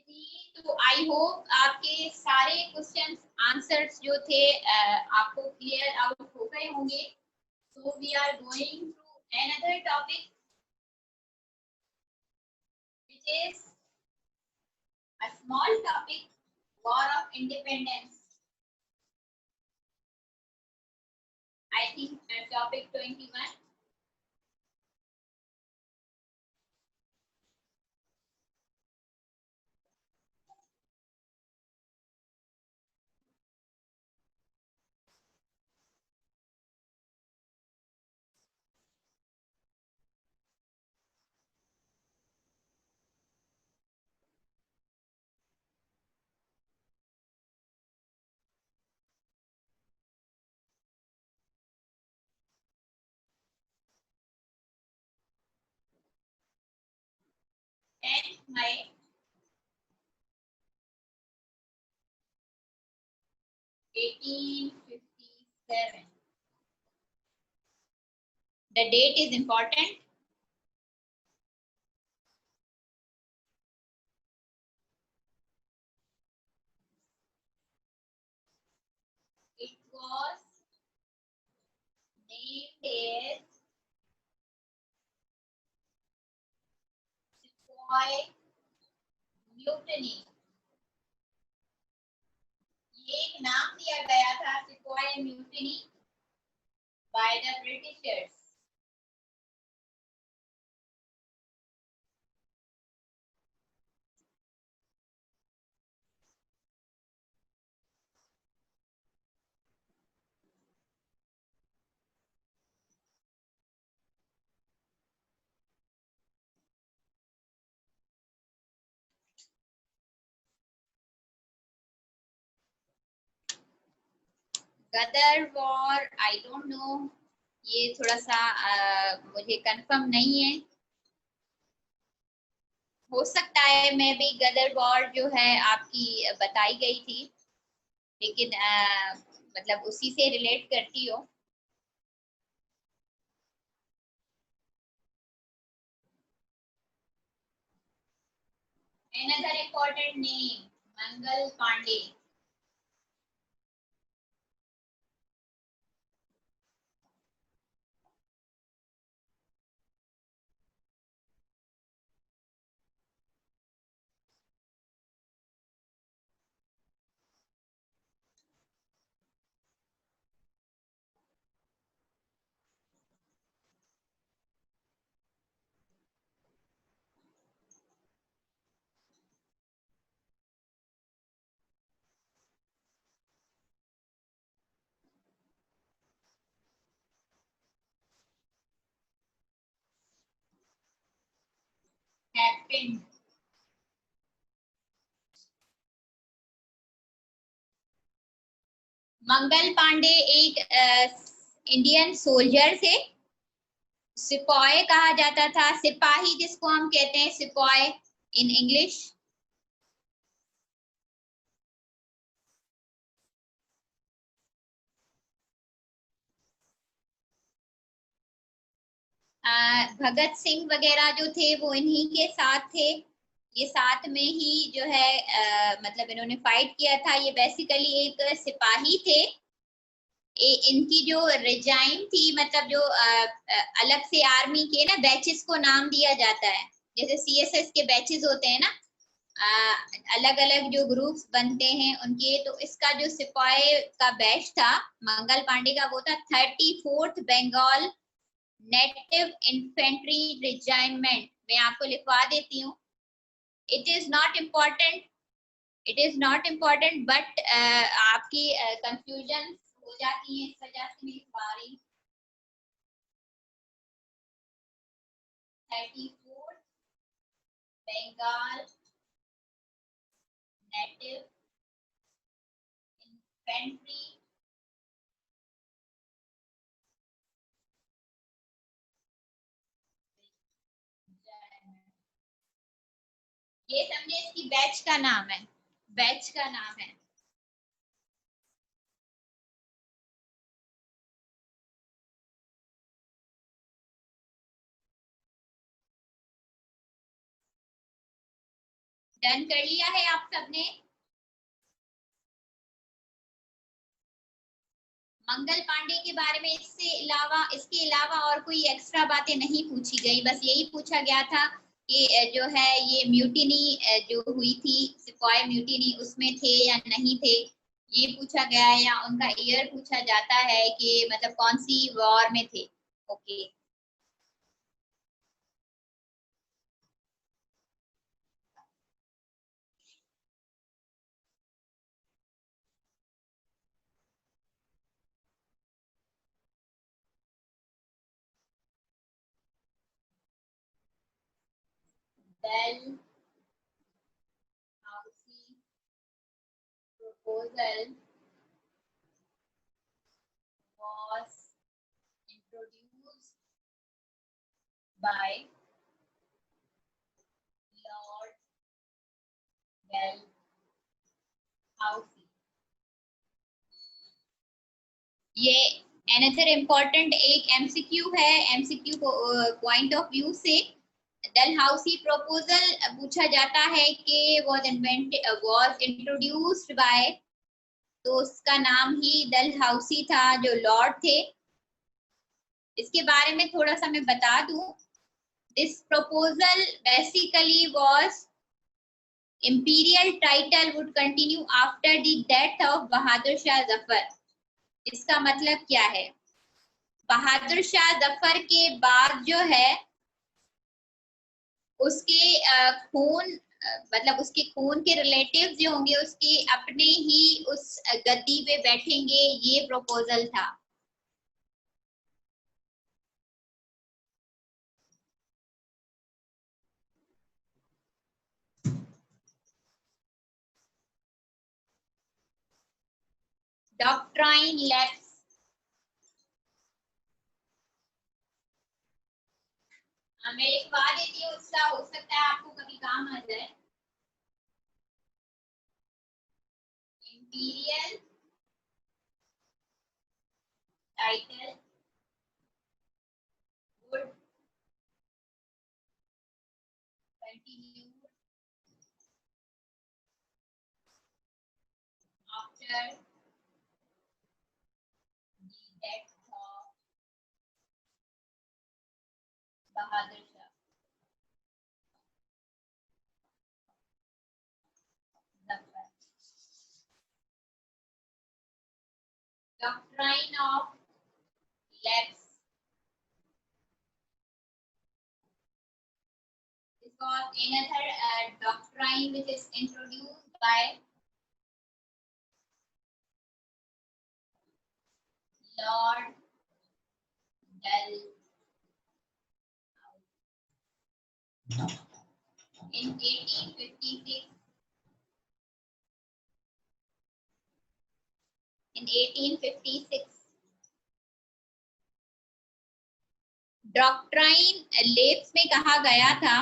थी, तो I hope आपके सारे क्वेश्चंस आंसर्स जो थे आपको क्लियर आउट हो गए होंगे। So we are going to another topic which is a small topic, War of Independence. I think topic 21. May 1857. The date is important. It was named as Sepoy Mutiny. ये एक नाम दिया गया था Sepoy Mutiny by the Britishers. गदर war, I don't know, ये थोड़ा सा मुझे कंफर्म नहीं है। हो सकता है मैं भी गदर वॉर जो है आपकी बताई गई थी, लेकिन मतलब उसी से रिलेट करती हो। Another important name, Mangal Pandey. Happened. Mangal Pandey एक इंडियन सोल्जर थे। सिपाही कहा जाता था, सिपाही जिसको हम कहते हैं सिपाही इन इंग्लिश। भगत सिंह वगैरह जो थे वो इन्हीं के साथ थे। ये साथ में ही जो है मतलब इन्होंने फाइट किया था। ये बेसिकली एक सिपाही थे। इनकी जो रिजाइन थी, मतलब जो अलग से आर्मी के ना बैचेस को नाम दिया जाता है, जैसे सीएसएस के बैचेस होते हैं ना, अलग अलग जो ग्रुप्स बनते हैं उनके। तो इसका जो सिपाही का बैच था मंगल पांडे का, वो था 34th Bengal native infantry regiment. मैं आपको लिखवा देती हूँ। It is not important, it is not important, but आपकी कंफ्यूजन हो जाती है, इस वजह से मैं लिखवा रही हूँ। 34th बंगाल नेटिव इन्फेंट्री ये समझे, इसकी बैच का नाम है, बैच का नाम है। डन कर लिया है आप सबने? मंगल पांडे के बारे में इसके अलावा और कोई एक्स्ट्रा बातें नहीं पूछी गई, बस यही पूछा गया था कि जो है ये म्यूटिनी जो हुई थी, सिपाही म्यूटिनी, उसमें थे या नहीं थे, ये पूछा गया है। या उनका ईयर पूछा जाता है कि मतलब कौन सी वॉर में थे। Okay, Dalhousie proposal was introduced by Lord Dalhousie। ये अनदर इम्पोर्टेंट एक एमसीक्यू है, एमसीक्यू पॉइंट ऑफ व्यू से डलहाउसी प्रपोजल पूछा जाता है कि was introduced by, तो उसका नाम ही डलहाउसी था जो लॉर्ड थे। इसके बारे में थोड़ा सा मैं बता दूं, this proposal basically was imperial title would continue after the death of Bahadur Shah Zafar. इसका मतलब क्या है, बहादुर शाह जफर के बाद जो है उसके खून मतलब उसके खून के रिलेटिव जो होंगे उसके अपने ही उस गद्दी पे बैठेंगे, ये प्रपोजल था। डॉक्ट्राइन लैप्स, मैं लिखवा देती हूँ, उसका हो सकता है आपको कभी काम आ जाए। Imperial title would continue after the death of Bahadur Shah Zafar. Doctrine of lapse was another doctrine which is introduced by Lord Dalhousie in 1856। In 1856 doctrine lapse में कहा गया था,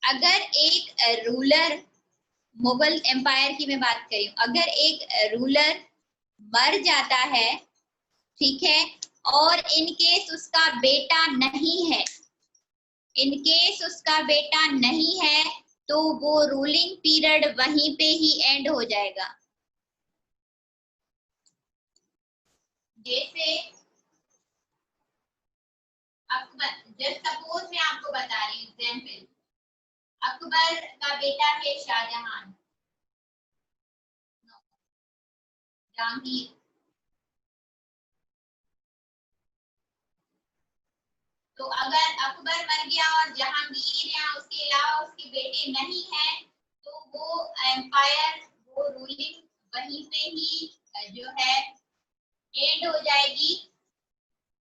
अगर एक रूलर, मुगल एम्पायर की मैं बात करी, अगर एक रूलर मर जाता है, ठीक है, और इन केस उसका बेटा नहीं है, इन केस उसका बेटा नहीं है, तो वो रूलिंग पीरियड वहीं पे ही एंड हो जाएगा। जैसे अकबर, जस्ट सपोज मैं आपको बता रही हूँ एग्जाम्पल, अकबर का बेटा है शाहजहां, जहांगीर, तो अगर अकबर मर गया और जहांगीर या उसके अलावा उसके बेटे नहीं हैं, तो वो एम्पायर, वो रूलिंग वहीं पे ही जो है एंड हो जाएगी।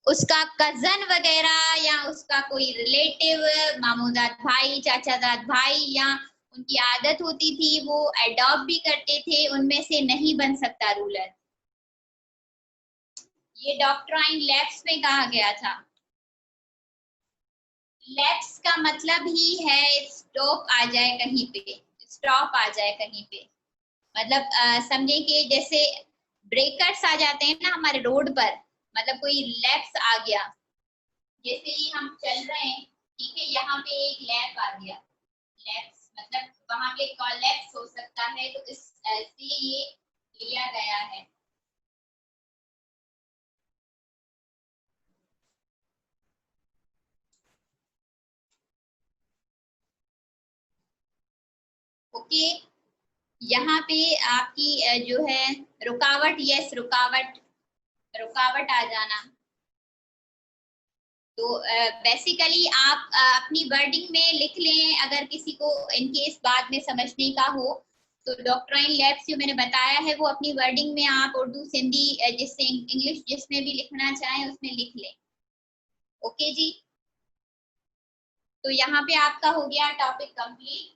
उसका कजन वगैरह या उसका कोई रिलेटिव, मामूदाद भाई, चाचादाद भाई, या उनकी आदत होती थी वो अडॉप्ट भी करते थे, उनमें से नहीं बन सकता रूलर। ये डॉक्ट्राइन लैप्स में कहा गया था। लैप्स का मतलब ही है स्टॉप आ जाए कहीं पे, स्टॉप आ जाए कहीं पे, मतलब समझे कि जैसे ब्रेकर्स आ जाते हैं ना हमारे रोड पर, मतलब कोई लैप्स आ गया, जैसे ही हम चल रहे हैं ठीक है, यहाँ पे एक लैप आ गया, लैप्स मतलब वहां पे कॉलैप्स हो सकता है, तो इस इसलिए ये लिया गया है। ओके, यहाँ पे आपकी जो है रुकावट, यस रुकावट, रुकावट आ जाना। तो बेसिकली आप अपनी वर्डिंग में लिख लें, अगर किसी को इनकेस बाद में समझने का हो तो डॉक्ट्राइन लैब्स जो मैंने बताया है वो अपनी वर्डिंग में आप उर्दू सिंधी जिससे इंग्लिश जिसमें भी लिखना चाहें उसमें लिख लें। ओके जी, तो यहाँ पे आपका हो गया topic complete.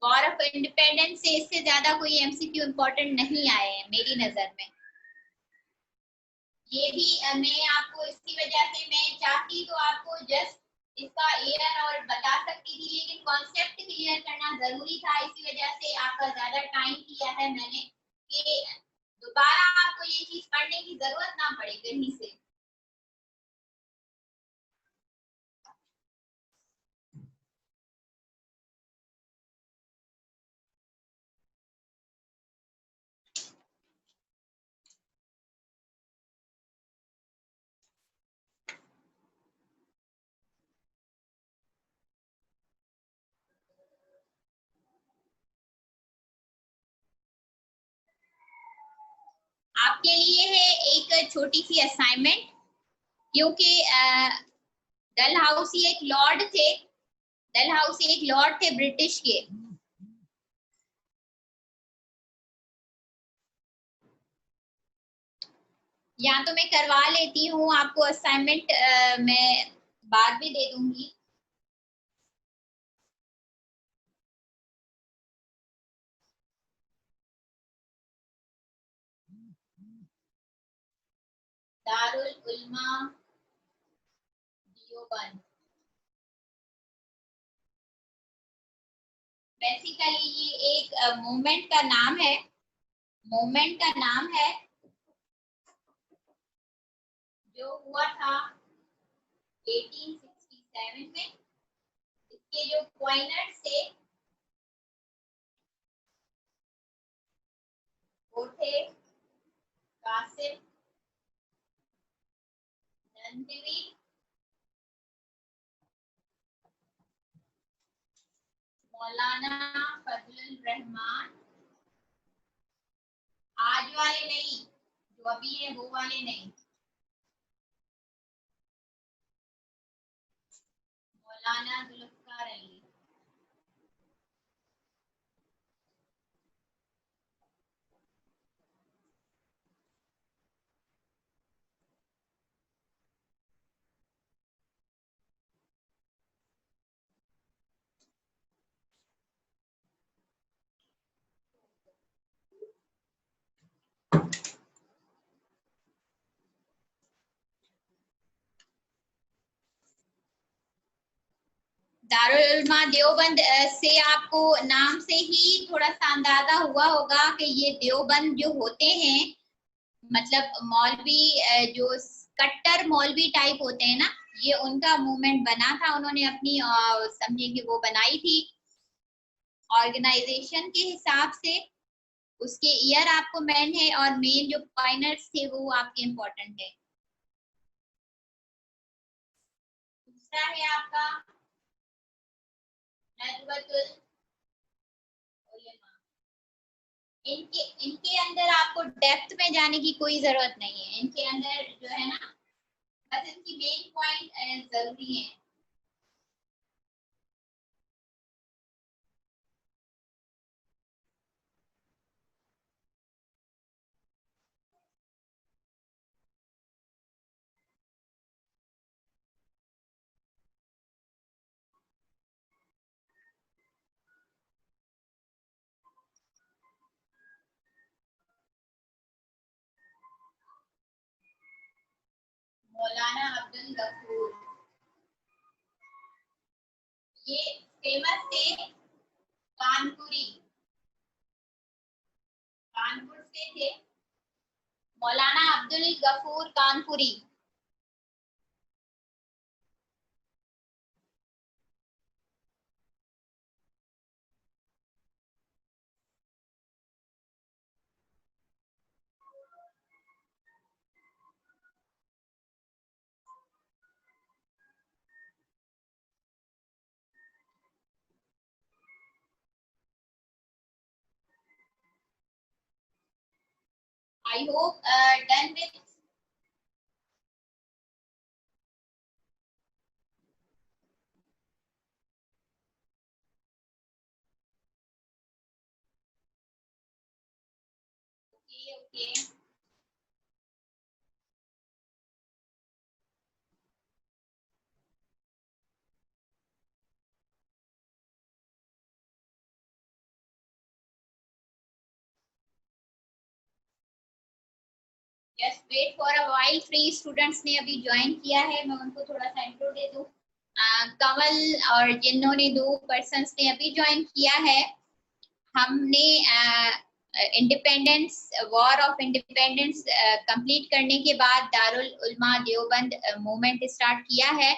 War of independence से इससे ज्यादा कोई एमसीक्यू इम्पोर्टेंट नहीं आए हैं मेरी नजर में। ये भी मैं आपको इसकी वजह से मैं चाहती तो आपको जस्ट इसका ईयर और बता सकती थी, लेकिन कॉन्सेप्ट क्लियर करना जरूरी था, इसी वजह से आपका ज्यादा टाइम किया है मैंने कि दोबारा आपको ये चीज पढ़ने की जरूरत ना पड़े कहीं से। आपके लिए है एक छोटी सी असाइनमेंट, क्योंकि डलहाउसी एक लॉर्ड थे, डलहाउसी एक लॉर्ड थे ब्रिटिश के। या तो मैं करवा लेती हूँ आपको असाइनमेंट, मैं बाद में दे दूंगी। दारुल उलमा देओबंद, बेसिकली ये एक मूवमेंट का नाम है, मूवमेंट का नाम है जो हुआ था 1867 में। इसके जो पॉइंटर्स थे वो थे कासिम नंदवी, मौलाना फजलुल रहमान, आज वाले नहीं, जो अभी है वो वाले नहीं, मौलाना जुल्फकार अली। दारुल उलमा देवबंद से आपको नाम से ही थोड़ा सा अंदाजा हुआ होगा कि ये देवबंद जो होते हैं मतलब मौलवी जो कट्टर मौलवी टाइप होते हैं ना, ये उनका मूवमेंट बना था, उन्होंने अपनी समझे कि वो बनाई थी ऑर्गेनाइजेशन के हिसाब से। उसके ईयर आपको मेन है और मेन जो पॉइंटर्स थे वो आपके इम्पोर्टेंट है। दूसरा है आपका नदवतुल उलमा। इनके इनके अंदर आपको डेप्थ में जाने की कोई जरूरत नहीं है, इनके अंदर जो है ना बस इनकी मेन पॉइंट जरूरी है। मौलाना अब्दुल गफूर, ये फेमस थे कानपुरी, कानपुर से थे, Maulana Abdul Ghafoor Kanpuri. I hope done with. Okay, okay. Just wait for a while, free students ने अभी ज्वाइन किया है, मैं उनको थोड़ा सा इंट्रो दे दूं। कमल और जिन्होंने 2 पर्सन्स ने अभी ज्वाइन किया है, हमने independence, war of independence complete करने के बाद दारुल उलमा देवबंद मूवमेंट स्टार्ट किया है।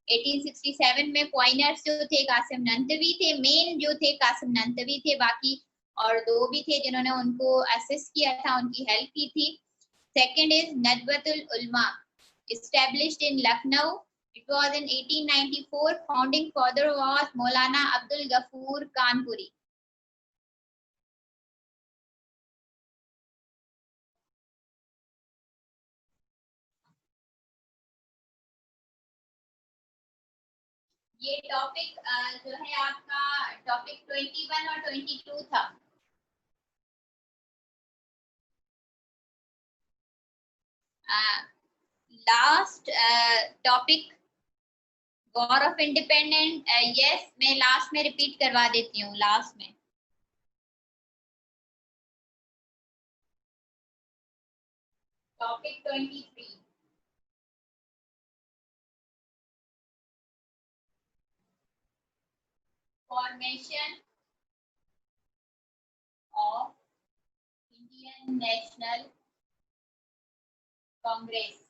1867 में पॉइनर्स जो थे कासिम नंतवी थे, मेन जो थे कासिम नंतवी थे, बाकी और 2 भी थे जिन्होंने उनको असिस्ट किया था, उनकी हेल्प की थी। Second is Nadwatul Ulma, established in Lucknow. It was in 1894. Founding father was Maulana Abdul Ghafoor Kanpuri. ये टॉपिक जो है आपका टॉपिक 21 और 22 था। Last topic war of independent, yes मैं लास्ट में रिपीट करवा देती हूँ। लास्ट में topic 23, formation of Indian national Congress.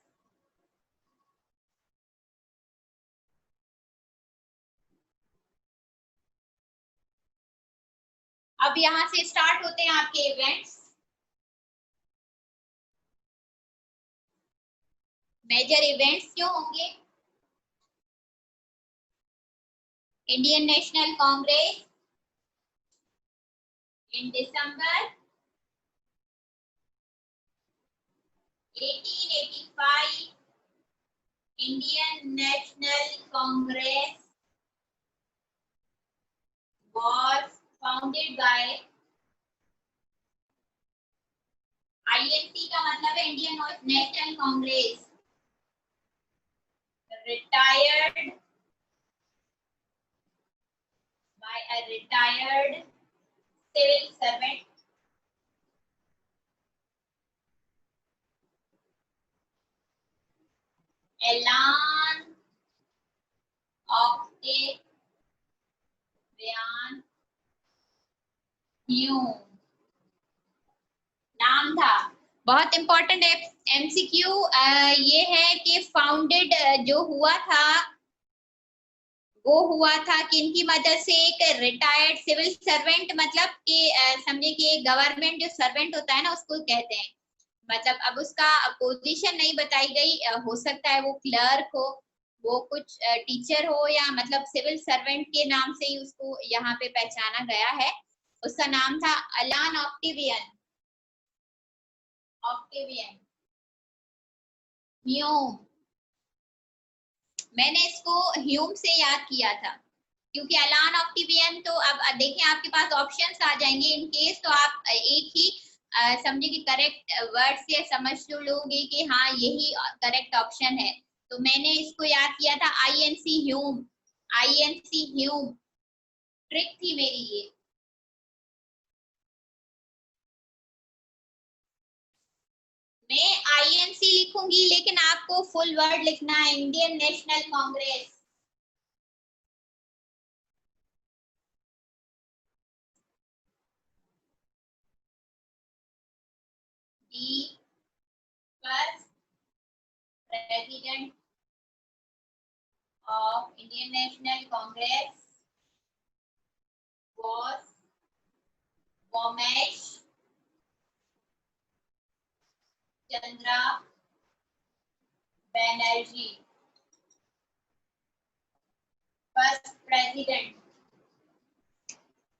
अब यहाँ से स्टार्ट होते हैं आपके इवेंट्स। मेजर इवेंट्स क्यों होंगे? Indian national Congress in December 1885, Indian national Congress was founded by, INC का मतलब है Indian national Congress, retired by a retired civil servant ऐलान ऑफ के बयान ह्यूम नाम था। बहुत इंपॉर्टेंट है एमसीक्यू ये है कि फाउंडेड जो हुआ था वो हुआ था किनकी मदद से? एक रिटायर्ड सिविल सर्वेंट, मतलब कि समझे कि गवर्नमेंट जो सर्वेंट होता है ना उसको कहते हैं, मतलब अब उसका पोजीशन नहीं बताई गई, हो सकता है वो क्लर्क हो, वो कुछ टीचर हो, या मतलब सिविल सर्वेंट के नाम से ही उसको यहाँ पे पहचाना गया है। उसका नाम था अलान ऑक्टेवियन, ऑक्टेवियन ह्यूम। मैंने इसको ह्यूम से याद किया था क्योंकि अलान ऑक्टेवियन, तो अब देखें आपके पास ऑप्शंस आ जाएंगे इन केस, तो आप एक ही समझे कि करेक्ट वर्ड से समझ लोगे कि हाँ यही करेक्ट ऑप्शन है। तो मैंने इसको याद किया था INC Hume, INC Hume, trick थी मेरी ये। मैं आईएनसी लिखूंगी लेकिन आपको फुल वर्ड लिखना है, Indian national Congress. The first president of Indian National Congress was Vomesh Chandra Banerjee, first president।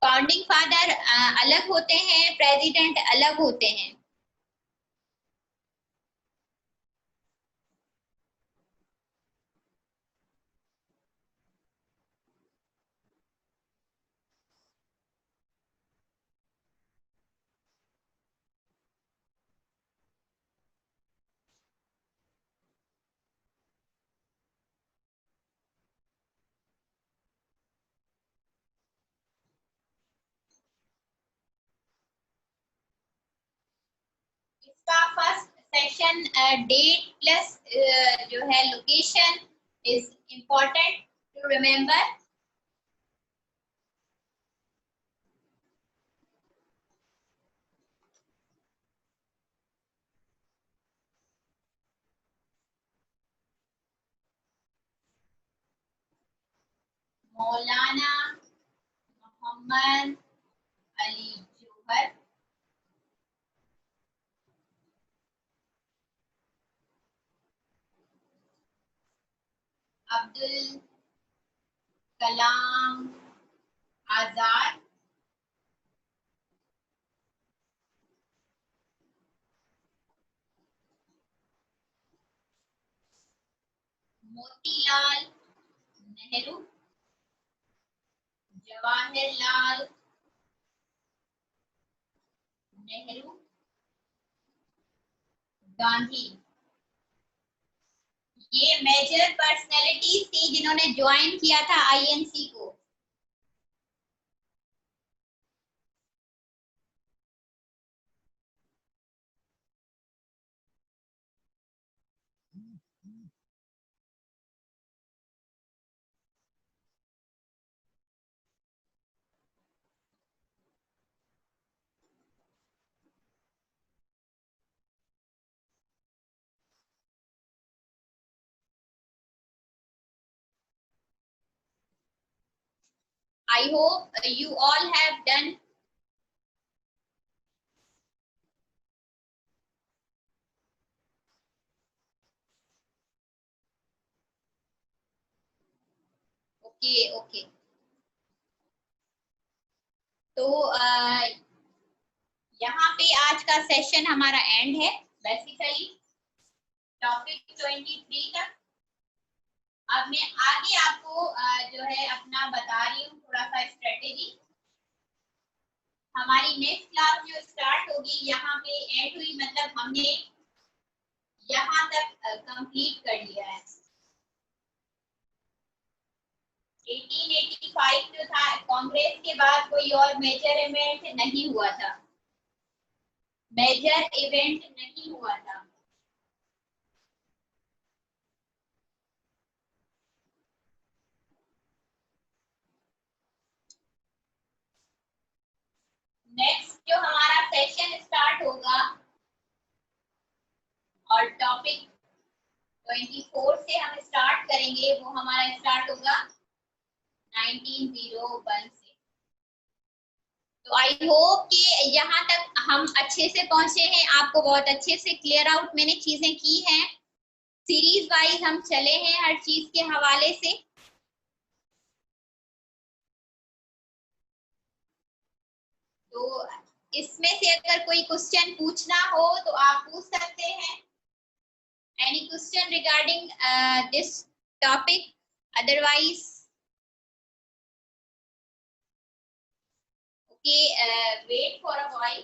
Founding father अलग होते हैं, प्रेसिडेंट अलग होते हैं। का फर्स्ट सेशन डेट प्लस जो है location is important to remember. Maulana Mohammad Ali जौहर, अब्दुल कलाम आजाद, मोतीलाल नेहरू, जवाहरलाल नेहरू, गांधी। ये मेजर पर्सनैलिटीज थी जिन्होंने ज्वाइन किया था आईएनसी को। I hope you all have done. Okay, okay. तो यहाँ पे आज का सेशन हमारा एंड है बेसिकली टॉपिक 23 तक। अब मैं आगे आपको जो है अपना बता रही हूँ थोड़ा सा स्ट्रेटेजी। हमारी नेक्स्ट क्लास जो स्टार्ट होगी यहाँ पे एंड हुई, मतलब हमने यहाँ तक कंप्लीट कर लिया है। 1885 जो था कांग्रेस के बाद कोई और मेजर इवेंट नहीं हुआ था, मेजर इवेंट नहीं हुआ था। नेक्स्ट जो हमारा सेशन स्टार्ट होगा और टॉपिक 24 से हम स्टार्ट करेंगे, वो हमारा स्टार्ट होगा 1901 से। तो आई होप कि यहाँ तक हम अच्छे से पहुंचे हैं, आपको बहुत अच्छे से क्लियर आउट मैंने चीजें की हैं। सीरीज वाइज हम चले हैं हर चीज के हवाले से। तो इसमें से अगर कोई क्वेश्चन पूछना हो तो आप पूछ सकते हैं। Any question regarding this topic? Otherwise okay, wait for a while.